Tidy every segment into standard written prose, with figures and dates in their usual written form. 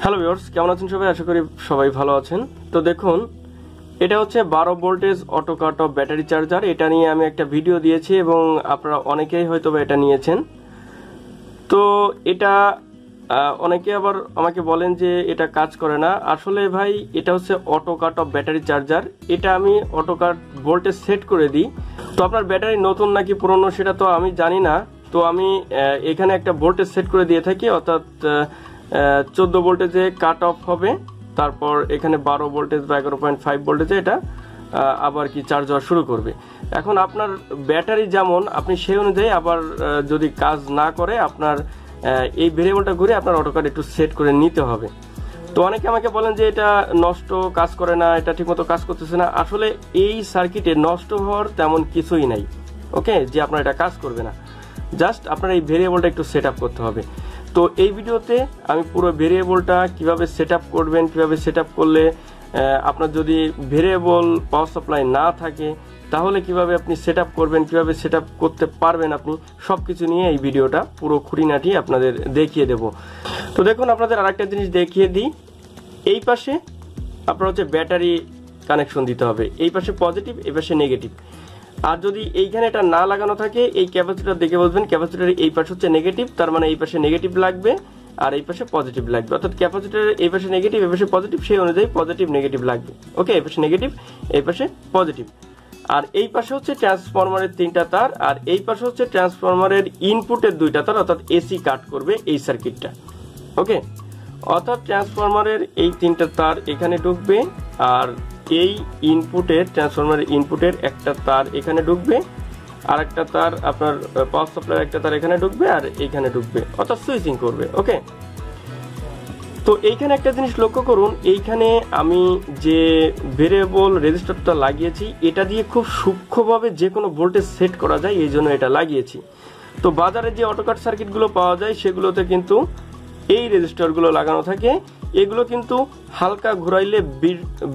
Hello viewers, কেমন আছেন সবাই? আশা করি সবাই ভালো আছেন। তো দেখুন, এটা হচ্ছে 12 voltage auto cut off battery charger. এটা নিয়ে আমি একটা ভিডিও দিয়েছি এবং আপনারা অনেকেই হয়তো এটা নিয়েছেন। তো এটা অনেকে আবার আমাকে বলেন যে এটা কাজ করে না। আসলে ভাই, এটা হচ্ছে auto cut off battery charger. এটা আমি অটো কাট ভোল্টেজ সেট করে দিই। তো আপনার ব্যাটারি নতুন নাকি পুরনো সেটা তো আমি জানি না। তো আমি এখানে একটা ভোল্টেজ সেট করে দিয়ে থাকি, অর্থাৎ 14 ভোল্টেজে কাট অফ হবে, তারপর এখানে 12 ভোল্টেজ বা 11.5 ভোল্টেজে এটা আবার কি চার্জ হওয়া শুরু করবে। এখন আপনার ব্যাটারি যেমন, আপনি সেই অনুযায়ী আবার যদি কাজ না করে আপনার এই ভেরিয়েবলটা ঘুরে আপনার অটোকাট একটু সেট করে নিতে হবে। তো অনেকে আমাকে বলেন যে এটা নষ্ট, কাজ করে না, এটা ঠিকমতো কাজ করতেছে না। আসলে এই সার্কিটে নষ্ট হওয়ার তেমন কিছুই নাই, ওকে, যে আপনার এটা কাজ করবে না। জাস্ট আপনার এই ভেরিয়েবলটা একটু সেট আপ করতে হবে। তো এই ভিডিওতে আমি পুরো ভেরিয়েবলটা কিভাবে সেট আপ করবেন, কিভাবে সেট আপ করলে আপনার যদি ভেরিয়েবল পাওয়ার সাপ্লাই না থাকে তাহলে কিভাবে আপনি সেট আপ করবেন, কিভাবে সেট আপ করতে পারবেন আপনি, সবকিছু নিয়ে এই ভিডিওটা পুরো খুঁটিনাটি আপনাদের দেখিয়ে দেব। তো দেখুন, আপনাদের আরেকটা জিনিস দেখিয়ে দিই। এই পাশে আপনার হচ্ছে ব্যাটারি কানেকশন দিতে হবে, এই পাশে পজিটিভ, এই পাশে নেগেটিভ। আর যদি এইখানে এটা না লাগানো থাকে, এই ক্যাপাসিটর দেখে বলবেন ক্যাপাসিটরের এই পাশে হচ্ছে নেগেটিভ, তার মানে এই পাশে নেগেটিভ লাগবে আর এই পাশে পজিটিভ লাগবে। অর্থাৎ ক্যাপাসিটরের এই পাশে নেগেটিভ, এই পাশে পজিটিভ, সেই অনুযায়ী পজিটিভ নেগেটিভ লাগবে। ওকে, এই পাশে নেগেটিভ, এই পাশে পজিটিভ। আর এই পাশে হচ্ছে ট্রান্সফরমারের 3টা তার, আর এই পাশে হচ্ছে ট্রান্সফরমারের ইনপুটের 2টা তার, অর্থাৎ এসি কাট করবে এই সার্কিটটা। ওকে, অর্থাৎ ট্রান্সফরমারের এই 3টা তার এখানে ঢুকবে, আর এই ইনপুটের ট্রান্সফরমারের ইনপুটের একটা তার এখানে ঢুকবে, আর একটা তার আপনার পাওয়ার সাপ্লাই একটা তার এখানে ঢুকবে আর এইখানে ঢুকবে, অর্থাৎ সুইচিং করবে। ওকে, তো এইখানে একটা জিনিস লক্ষ্য করুন, এইখানে আমি যে ভেরিয়েবল রেজিস্টারটা লাগিয়েছি এটা দিয়ে খুব সূক্ষ্মভাবে যে কোনো ভোল্টেজ সেট করা যায়, এই জন্য এটা লাগিয়েছি। তো বাজারে যে অটোকাট সার্কিটগুলো পাওয়া যায় সেগুলোতে কিন্তু এই রেজিস্টারগুলো লাগানো থাকে, এগুলো কিন্তু হালকা ঘুরাইলে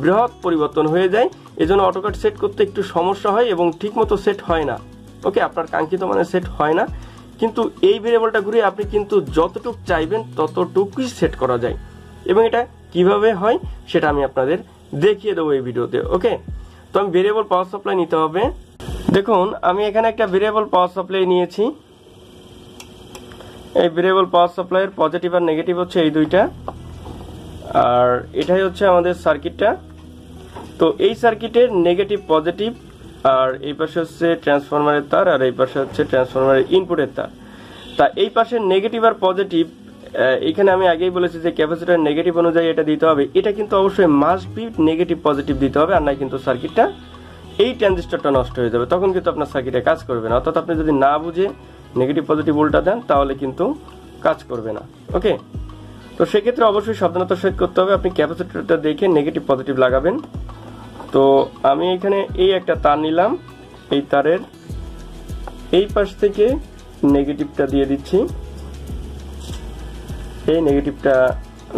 বৃহৎ পরিবর্তন হয়ে যায়, এজন্য অটোকাট সেট করতে একটু সমস্যা হয় এবং ঠিকমতো সেট হয় না। ওকে, আপনার কাঙ্ক্ষিত মানে সেট হয় না। কিন্তু এই ভেরিয়েবলটা ঘুরে আপনি কিন্তু যতটুকু চাইবেন ততটুকুই সেট করা যায়, এবং এটা কিভাবে হয় সেটা আমি আপনাদের দেখিয়ে দেবো এই ভিডিওতে। ওকে, তো আমি ভেরিয়েবল পাওয়ার সাপ্লাই নিতে হবে। দেখুন, আমি এখানে একটা ভেরিয়েবল পাওয়ার সাপ্লাই নিয়েছি। এই ভেরিয়েবল পাওয়ার সাপ্লাইয়ের পজিটিভ আর নেগেটিভ হচ্ছে এই দুইটা, আর এটাই হচ্ছে আমাদের সার্কিটটা। তো এই সার্কিটের নেগেটিভ পজিটিভ, আর এই পাশে হচ্ছে ট্রান্সফরমারের তার, আর এই পাশে হচ্ছে ট্রান্সফরমারের ইনপুটের তার। তা এই পাশে নেগেটিভ আর পজিটিভ, এখানে আমি আগেই বলেছি যে ক্যাপাসিটর নেগেটিভ অনুযায়ী এটা দিতে হবে। এটা কিন্তু অবশ্যই মাস্ট বি নেগেটিভ পজিটিভ দিতে হবে, আর নাই কিন্তু সার্কিটটা এই ট্রানজিস্টরটা নষ্ট হয়ে যাবে, তখন কিন্তু আপনার সার্কিটে কাজ করবে না। অর্থাৎ আপনি যদি না বুঝে নেগেটিভ পজিটিভ উল্টা দেন তাহলে কিন্তু কাজ করবে না। ওকে, তো সেক্ষেত্রে অবশ্যই সাবধানতার সহিত করতে হবে। আপনি ক্যাপাসিটরটা দেখে নেগেটিভ পজিটিভ লাগাবেন। তো আমি এখানে এই একটা তার নিলাম, এই তারের এই পাশ থেকে নেগেটিভটা দিয়ে দিচ্ছি, এই নেগেটিভটা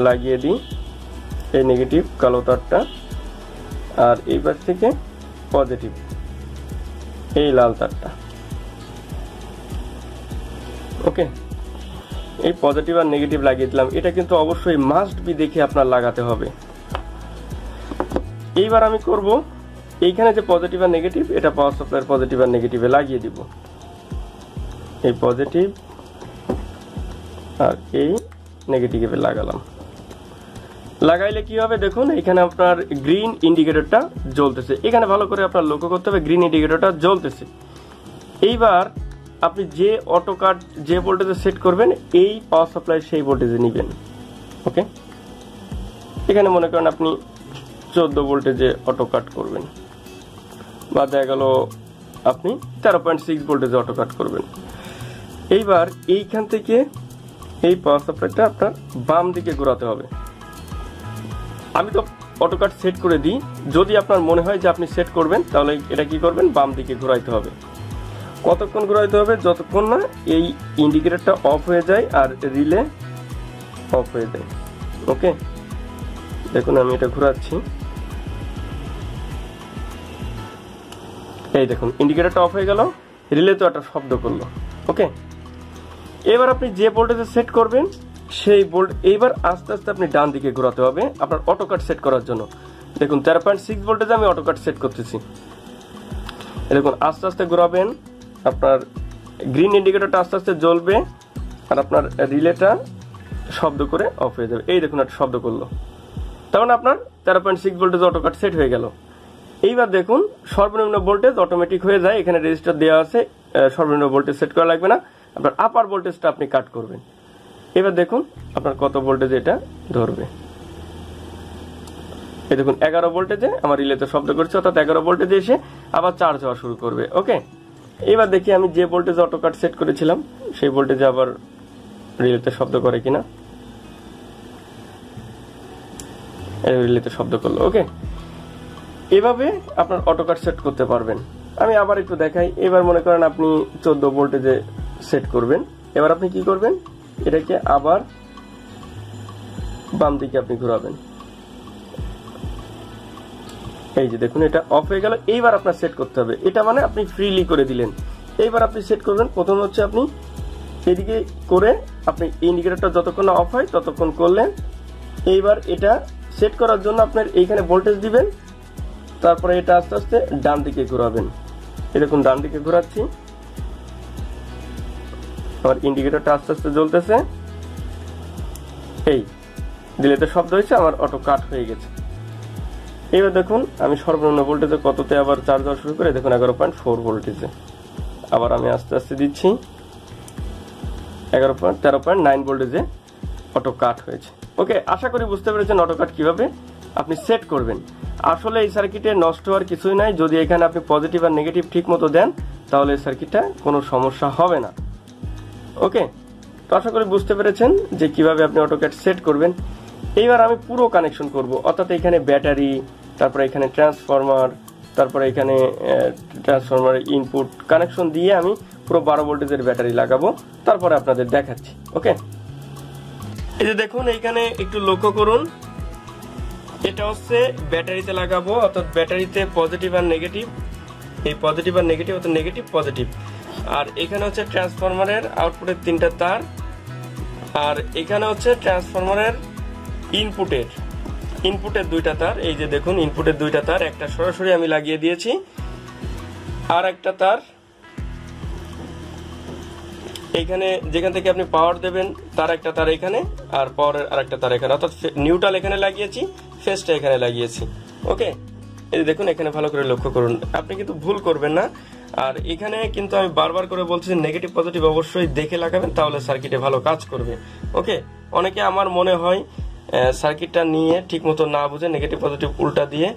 লাগিয়ে দিই, এই নেগেটিভ কালো তারটা, আর এই পাশ থেকে পজিটিভ এই লাল তারটা। ওকে, এই পজিটিভ আর নেগেটিভ লাগিয়ে দিলাম। এটা কিন্তু অবশ্যই মাস্ট বি দেখে আপনার লাগাতে হবে। এইবার আমি করব, এইখানে যে পজিটিভ আর নেগেটিভ, এটা পাওয়ার সাপ্লাইয়ের পজিটিভ আর নেগেটিভে লাগিয়ে দিব। এই পজিটিভ আর এই নেগেটিভে লাগালাম। লাগাইলে কি হবে দেখুন, এখানে আপনার গ্রিন ইন্ডিকেটরটা জ্বলতেছে। এখানে ভালো করে আপনার লক্ষ্য করতে হবে, গ্রিন ইন্ডিকেটরটা জ্বলতেছে। এইবার আপনি যে অটোকাট যে ভোল্টেজে সেট করবেন এই পাওয়ার সাপ্লাই সেই ভোল্টেজে নেবেন। ওকে, এখানে মনে করেন আপনি 14 ভোল্টেজে অটোকাট করবেন, বা দেখা গেল আপনি 13.6 ভোল্টেজে অটোকাট করবেন। এইবার এইখান থেকে এই পাওয়ার সাপ্লাইটা আপনার বাম দিকে ঘোরাতে হবে। আমি তো অটোকাট সেট করে দিই, যদি আপনার মনে হয় যে আপনি সেট করবেন তাহলে এটা কি করবেন, বাম দিকে ঘোরাইতে হবে। কতক্ষণ ঘোরাইতে হবে, যতক্ষণ না এই ইন্ডিকেটরটা অফ হয়ে যায় আর রিলে অফ হয়ে যায়। ওকে, দেখুন আমি এটা ঘোরাচ্ছি, এই দেখুন ইন্ডিকেটরটা অফ হয়ে গেল, রিলে তো একটা শব্দ করলো। ওকে, এবার আপনি যে ভোল্টেজে সেট করবেন সেই ভোল্ট এইবার আস্তে আস্তে আপনি ডান দিকে ঘোরাতে হবে আপনার অটো কাট সেট করার জন্য। দেখুন 13.6 ভোল্টেজে আমি অটো কাট সেট করতেছি। দেখুন আস্তে আস্তে ঘোরাবেন, আপনার গ্রিন ইন্ডিকেটরটা আস্তে আস্তে জ্বলবে আর আপনার রিলেটা শব্দ করে অফ হয়ে যাবে। এই দেখুন একটা শব্দ করলো, তখন আপনার 13.6 ভোল্টেজ অটো কাট সেট হয়ে গেল। এইবার দেখুন সর্বনিম্ন ভোল্টেজ অটোমেটিক হয়ে যায়, এখানে রেজিস্টার দেওয়া আছে, সর্বনিম্ন ভোল্টেজ সেট করা লাগবে না, আপনার আপার ভোল্টেজটা আপনি কাট করবেন। এবার দেখুন আপনার কত ভোল্টেজ এটা ধরবে। এই দেখুন 11 ভোল্টেজে আমার রিলেতে শব্দ করছে, অর্থাৎ 11 ভোল্টেজে এসে আবার চার্জ হওয়া শুরু করবে। ওকে, এবার দেখি আমি যে ভোল্টেজে অটো কাট সেট করেছিলাম সেই ভোল্টেজে আবার রিলেতে শব্দ করে কিনা। রিলেতে শব্দ করলো। ওকে, এভাবে আপনার অটো কাট সেট করতে পারবেন। আমি আবার একটু দেখাই। এবার মনে করেন আপনি 14 ভোল্টেজে সেট করবেন। এবার আপনি কি করবেন, এটাকে আবার বাম দিকে আপনি ঘোরাবেন। এই যে দেখুন এটা অফ হয়ে গেল। এইবার আপনার সেট করতে হবে, এটা মানে আপনি ফ্রিলি করে দিলেন। এইবার আপনি সেট করবেন, প্রথম হচ্ছে আপনি এদিকে করে আপনি ইন্ডিকেটরটা যতক্ষণ না অফ হয় ততক্ষণ করলেন। এইবার এটা সেট করার জন্য আপনার এইখানে ভোল্টেজ দিবেন, তারপরে এটা আস্তে আস্তে ডান দিকে ঘোরাবেন। এরকম ডান দিকে ঘোরাচ্ছি, আমার ইন্ডিকেটরটা আস্তে আস্তে জ্বলতেছে। এই দিলেতে শব্দ হয়েছে, আমার অটো কাট হয়ে গেছে। এবার দেখুন আমি সর্বনিম্ন ভোল্টেজে কততে আবার চার্জ হওয়া শুরু করে, দেখুন 11.4 ভোল্টেজে আবার আমি আস্তে আস্তে দিচ্ছি। 13.9 ভোল্টেজে অটো কাট হয়েছে। ওকে, আশা করি বুঝতে পেরেছেন অটো কাট কিভাবে আপনি সেট করবেন। আসলে এই সার্কিটে নষ্ট হওয়ার কিছুই নাই, যদি এখানে আপনি পজিটিভ আর নেগেটিভ ঠিক মতো দেন তাহলে এই সার্কিটটা কোনো সমস্যা হবে না। ওকে, তো আশা করি বুঝতে পেরেছেন যে কিভাবে আপনি অটো কাট সেট করবেন। এইবার আমি পুরো কানেকশন করব, অর্থাৎ এখানে ব্যাটারি, তারপরে এখানে ট্রান্সফরমার, তারপরে এখানে ট্রান্সফরমারের ইনপুট কানেকশন দিয়ে আমি পুরো 12 ভোল্টেজের ব্যাটারি লাগাবো, তারপরে আপনাদের দেখাচ্ছি। ওকে, এই যে দেখুন এইখানে একটু লক্ষ্য করুন, এটা হচ্ছে ব্যাটারিতে লাগাবো, অর্থাৎ ব্যাটারিতে পজিটিভ আর নেগেটিভ, এই পজিটিভ আর নেগেটিভ অর্থাৎ নেগেটিভ পজিটিভ। আর এখানে হচ্ছে ট্রান্সফরমারের আউটপুটের 3টা তার, আর এখানে হচ্ছে ট্রান্সফরমারের ইনপুটের 2টা তার। এই যে দেখুন ইনপুটের 2টা তার, একটা সরাসরি আমি লাগিয়ে দিয়েছি, আর একটা তার এইখানে যেখান থেকে আপনি পাওয়ার দেবেন তার একটা তার এখানে, আর পাওয়ারের আরেকটা তার এখানে, অর্থাৎ নিউট্রাল এখানে লাগিয়েছি, ফেজটা এখানে লাগিয়েছি। ওকে, এই দেখুন এখানে ভালো করে লক্ষ্য করুন, আপনি কিন্তু ভুল করবেন না। আর এখানে কিন্তু আমি বারবার করে বলছি নেগেটিভ পজিটিভ অবশ্যই দেখে লাগাবেন, তাহলে সার্কিটে ভালো কাজ করবে। ওকে, অনেকে আমার মনে হয় সার্কিটটা নিয়ে ঠিক মতো না বুঝে নেগেটিভ পজিটিভ উল্টা দিয়ে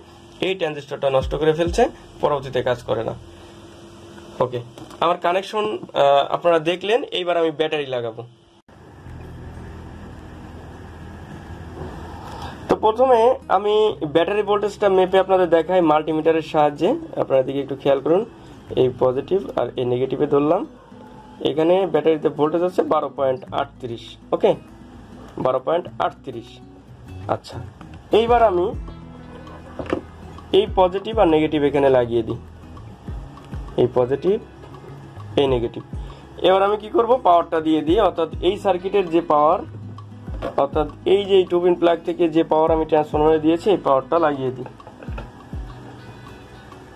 এই ট্রানজিস্টরটা নষ্ট করে ফেলছে, পরবর্তীতে কাজ করে না। ওকে, আমার কানেকশন আপনারা দেখলেন। এইবার আমি ব্যাটারি লাগাবো। তো প্রথমে আমি ব্যাটারি ভোল্টেজটা মেপে আপনাদের দেখাই মাল্টিমিটারের সাহায্যে। আপনারা দিকে একটু খেয়াল করুন, এই পজিটিভ আর এই নেগেটিভে ধরলাম। এখানে ব্যাটারিতে ভোল্টেজ আছে 12.38। ওকে, 12.38। আচ্ছা, এইবার আমি এই পজিটিভ আর নেগেটিভ এখানে লাগিয়ে দিই, এই পজিটিভ এই নেগেটিভ। এবার আমি কি করব, পাওয়ারটা দিয়ে দিই, অর্থাৎ এই সার্কিটের যে পাওয়ার, অর্থাৎ এই যে টুবিন প্লাগ থেকে যে পাওয়ার আমি ট্রান্সফরমারে দিয়েছি এই পাওয়ারটা লাগিয়ে দিই।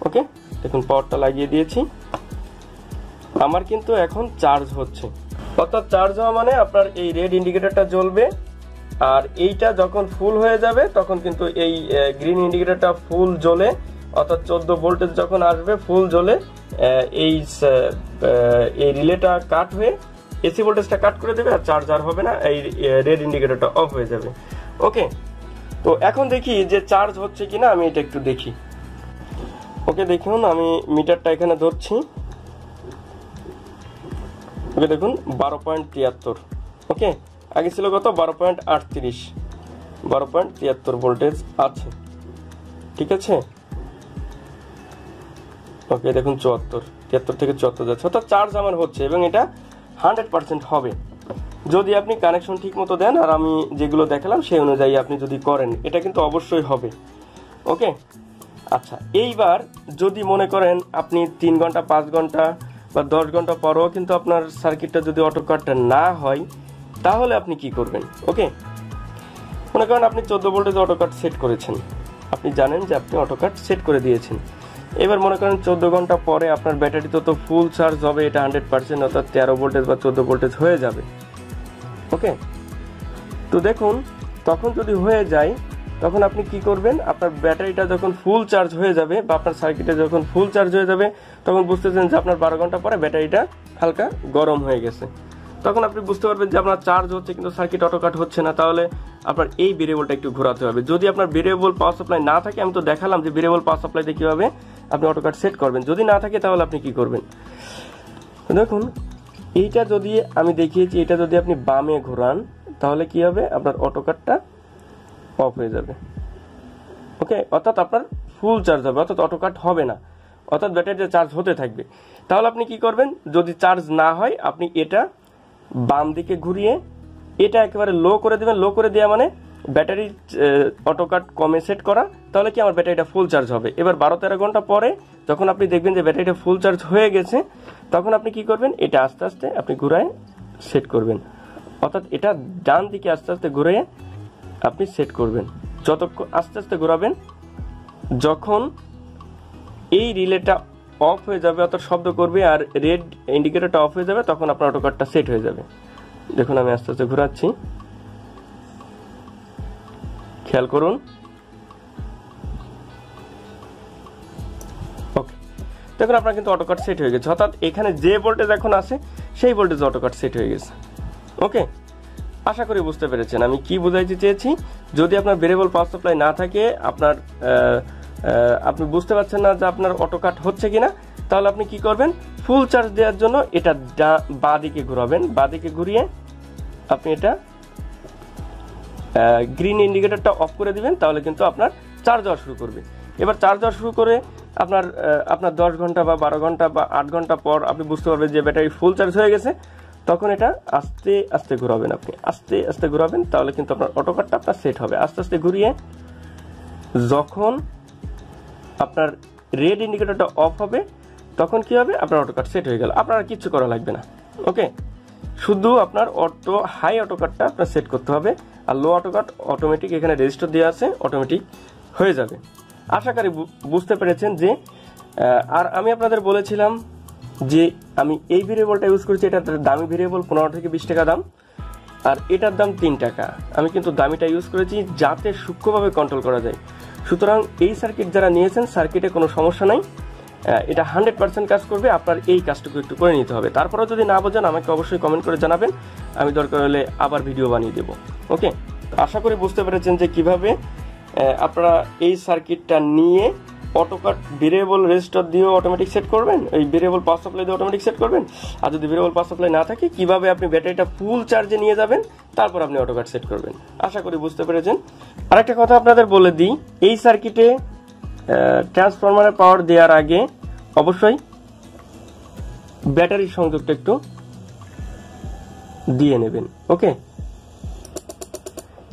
ওকে, দেখুন পাওয়ারটা লাগিয়ে দিয়েছি। আমার কিন্তু এখন চার্জ হচ্ছে, অর্থাৎ চার্জ হওয়া মানে আপনার এই রেড ইন্ডিকেটরটা জ্বলবে, আর এইটা যখন ফুল হয়ে যাবে তখন কিন্তু এই গ্রিন ইন্ডিকেটরটা ফুল জ্বলে, অর্থাৎ 14 ভোল্টেজ যখন আসবে ফুল জ্বলে এই রিলেটা কাট হয়ে এসি ভোল্টেজটা কাট করে দেবে, আর চার্জ আর হবে না, এই রেড ইন্ডিকেটরটা অফ হয়ে যাবে। ওকে, তো এখন দেখি যে চার্জ হচ্ছে কিনা, আমি এটা একটু দেখি। ওকে, দেখুন আমি মিটারটা এখানে ধরছি। ওকে, দেখুন 12.73। ওকে, আগে ছিল কত, 12.38, 12.73 ভোল্টেজ আছে। ঠিক আছে, ওকে দেখুন 73 থেকে 74 যাচ্ছে, অর্থাৎ চার্জ আমার হচ্ছে, এবং এটা 100% হবে যদি আপনি কানেকশন ঠিক মতো দেন, আর আমি যেগুলো দেখালাম সেই অনুযায়ী আপনি যদি করেন, এটা কিন্তু অবশ্যই হবে। ওকে, আচ্ছা, এইবার যদি মনে করেন আপনি 3 ঘন্টা 5 ঘন্টা বা 10 ঘন্টা পরও কিন্তু আপনার সার্কিটটা যদি অটো কাট না হয়, তাহলে আপনি কি করবেন? ওকে, মনে করেন আপনি 14 ভোল্টেজ অটো কাট সেট করেছেন, আপনি জানেন যে আপনি অটো কাট সেট করে দিয়েছেন। এবার মনে করেন 14 ঘন্টা পরে আপনার ব্যাটারি তো ফুল চার্জ হবে, এটা 100%, অর্থাৎ 13 ভোল্টেজ বা 14 ভোল্টেজ হয়ে যাবে। ওকে, তো দেখুন তখন যদি হয়ে যায় তখন আপনি কি করবেন? আপনার ব্যাটারিটা যখন ফুল চার্জ হয়ে যাবে বা আপনার সার্কিটে যখন ফুল চার্জ হয়ে যাবে তখন বুঝতেছেন যে আপনার 12 ঘন্টা পরে ব্যাটারিটা হালকা গরম হয়ে গেছে। তখন আপনি বুঝতে পারবেন যে আপনার চার্জ হচ্ছে কিন্তু সার্কিট অটো কাট হচ্ছে না। তাহলে আপনার এই ভেরিয়েবলটা একটু ঘোরাতে হবে। যদি আপনার ভেরিয়েবল পাওয়ার সাপ্লাই না থাকে, আমি তো দেখালাম যে ভেরিয়েবল পাওয়ার সাপ্লাই দিয়ে কীভাবে আপনি অটো কাট সেট করবেন। যদি না থাকে তাহলে আপনি কি করবেন? দেখুন এইটা যদি আমি দেখিয়েছি, এটা যদি আপনি বামে ঘোরান তাহলে কি হবে? আপনার অটো কাটটা অফ হয়ে যাবে। ওকে, অর্থাৎ আপনার ফুল চার্জ হবে, অর্থাৎ অটো কাট হবে না, অর্থাৎ ব্যাটারিতে চার্জ হতে থাকবে। তাহলে আপনি কি করবেন? যদি চার্জ না হয় আপনি এটা বাম দিকে ঘুরিয়ে এটা একেবারে লো করে দেবেন। লো করে দেওয়া মানে ব্যাটারি অটো কাট কমে সেট করা, তাহলে কি আমার ব্যাটারিটা ফুল চার্জ হবে। এবার 12-13 ঘন্টা পরে যখন আপনি দেখবেন যে ব্যাটারিটা ফুল চার্জ হয়ে গেছে তখন আপনি কি করবেন? এটা আস্তে আস্তে আপনি ঘুরায় সেট করবেন, অর্থাৎ এটা ডান দিকে আস্তে আস্তে ঘুরিয়ে আপনি সেট করবেন। যতক্ষণ আস্তে আস্তে ঘোরাবেন, যখন এই রিলেটা অফ হয়ে যাবে অর্থাৎ শব্দ করবে আর রেড ইন্ডিকেটরটা অফ হয়ে যাবে তখন আপনার অটো কাটটা সেট হয়ে যাবে। দেখুন আমি আস্তে আস্তে ঘোরাচ্ছি, খেয়াল করুন। ওকে, দেখুন আপনার কিন্তু অটো কাট সেট হয়ে গেছে, অর্থাৎ এখানে যে ভোল্টেজ এখন আছে সেই ভোল্টেজ অটো কাট সেট হয়ে গেছে। ওকে, আশা করি বুঝতে পেরেছেন আমি কি বোঝাইতে চেয়েছি। যদি আপনার ভেরিয়েবল পাওয়ার সাপ্লাই না থাকে, আপনার আপনি বুঝতে পারছেন না যে আপনার অটো কাট হচ্ছে কিনা, তাহলে আপনি কি করবেন? ফুল চার্জ দেওয়ার জন্য এটা বাঁ দিকে ঘোরাবেন। বাঁ দিকে ঘুরিয়ে আপনি এটা গ্রিন ইন্ডিকেটরটা অফ করে দিবেন, তাহলে কিন্তু আপনার চার্জ হওয়া শুরু করবে। এবার চার্জ হওয়া শুরু করে আপনার 10 ঘন্টা বা 12 ঘন্টা বা 8 ঘন্টা পর আপনি বুঝতে পারবেন যে ব্যাটারি ফুল চার্জ হয়ে গেছে। তখন এটা আস্তে আস্তে ঘোরাবেন, আপনি আস্তে আস্তে ঘোরাবেন, তাহলে কিন্তু আপনার অটো কাটটা আপনার সেট হবে। আস্তে আস্তে ঘুরিয়ে যখন আপনার রেড ইন্ডিকেটরটা অফ হবে তখন কি হবে? আপনার অটো কাট সেট হয়ে গেল, আপনার আর কিচ্ছু করা লাগবে না। ওকে, শুধু আপনার হাই অটো কাটটা আপনার সেট করতে হবে, আর লো অটো কাট অটোমেটিক এখানে রেজিস্টার দেওয়া আছে, অটোমেটিক হয়ে যাবে। আশা করি বুঝতে পেরেছেন যে আর আমি আপনাদের বলেছিলাম যে আমি এই ভেরিয়েবলটা ইউজ করছি, এটা দামি ভেরিয়েবল, 15 থেকে 20 টাকা দাম, আর এটার দাম 3 টাকা। আমি কিন্তু দামিটা ইউজ করেছি যাতে সূক্ষ্মভাবে কন্ট্রোল করা যায়। সুতরাং এই সার্কিট যারা নিয়েছেন, সার্কিটে কোনো সমস্যা নাই, এটা 100% কাজ করবে। আপনার এই কাজটুকু একটু করে নিতে হবে। তারপরেও যদি না বোঝেন আমাকে অবশ্যই কমেন্ট করে জানাবেন, আমি দরকার হলে আবার ভিডিও বানিয়ে দেব। ওকে, আশা করি বুঝতে পেরেছেন যে কিভাবে আপনারা এই সার্কিটটা নিয়ে অটো কাট ভেরিয়েবল রেজিস্টার দিয়েও অটোমেটিক সেট করবেন, এই ভেরিয়েবল পাওয়ার সাপ্লাই দিয়ে অটোমেটিক সেট করবেন। আর যদি ভেরিয়েবল পাওয়ার সাপ্লাই না থাকে, কিভাবে আপনি ব্যাটারিটা ফুল চার্জে নিয়ে যাবেন, তারপর আপনি অটো কাট সেট করবেন। আশা করি বুঝতে পেরেছেন। আরেকটা কথা আপনাদের বলে দিই, এই সার্কিটে ট্রান্সফরমারের পাওয়ার দেওয়ার আগে অবশ্যই ব্যাটারির সংযোগটা একটু দিয়ে নেবেন। ওকে,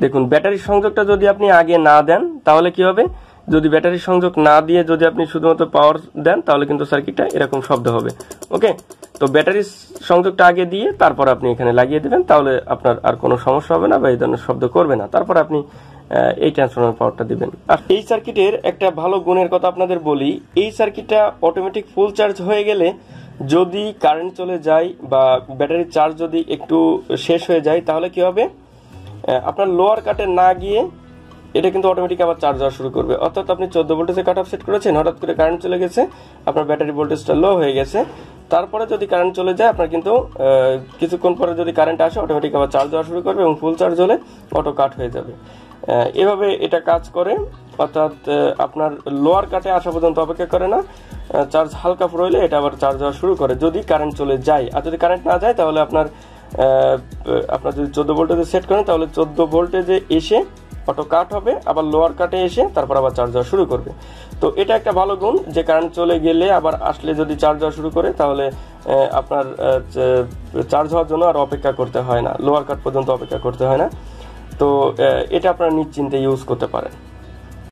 দেখুন ব্যাটারির সংযোগটা যদি আপনি আগে না দেন তাহলে কি হবে? যদি ব্যাটারির সংযোগ না দিয়ে যদি আপনি শুধুমাত্র পাওয়ার দেন তাহলে কিন্তু সার্কিটটা এরকম শব্দ হবে। ওকে, তো ব্যাটারির সংযোগটা আগে দিয়ে তারপর আপনি এখানে লাগিয়ে দেবেন, তাহলে আপনার আর কোনো সমস্যা হবে না বা এই ধরনের শব্দ করবে না। তারপর আপনি এই ট্রান্সফরমার পাওয়ারটা দিবেন। আর এই সার্কিটের একটা ভালো গুণের কথা আপনাদের বলি, এই সার্কিটটা অটোমেটিক ফুল চার্জ হয়ে গেলে যদি কারেন্ট চলে যায় বা ব্যাটারির চার্জ যদি একটু শেষ হয়ে যায় তাহলে কি হবে? আপনার লোয়ার কাটে না গিয়ে এটা কিন্তু অটোমেটিক আবার চার্জ হওয়া শুরু করবে। অর্থাৎ আপনি 14 ভোল্টেজে কাট অফ সেট করেছেন, হঠাৎ করে কারেন্ট চলে গেছে, আপনার ব্যাটারি ভোল্টেজটা লো হয়ে গেছে, তারপরে যদি কারেন্ট চলে যায় আপনার কিন্তু কিছুক্ষণ পরে যদি কারেন্ট আসে অটোমেটিক আবার চার্জ হওয়া শুরু করবে এবং ফুল চার্জ হলে অটো কাট হয়ে যাবে। এভাবে এটা কাজ করে, অর্থাৎ আপনার লোয়ার কাটে আসা পর্যন্ত অপেক্ষা করে না, চার্জ হালকা রইলে এটা আবার চার্জ হওয়া শুরু করে যদি কারেন্ট চলে যায়। আর যদি কারেন্ট না যায় তাহলে আপনার যদি 14 ভোল্টেজে সেট করেন তাহলে 14 ভোল্টেজে এসে অটো কাট হবে, আবার লোয়ার কাটে এসে তারপর আবার চার্জ হওয়া শুরু করবে। তো এটা একটা ভালো গুণ যে কারেন্ট চলে গেলে আবার আসলে যদি চার্জ হওয়া শুরু করে তাহলে আপনার চার্জ হওয়ার জন্য আর অপেক্ষা করতে হয় না, লোয়ার কাট পর্যন্ত অপেক্ষা করতে হয় না। তো এটা আপনারা নিশ্চিন্তে ইউজ করতে পারেন।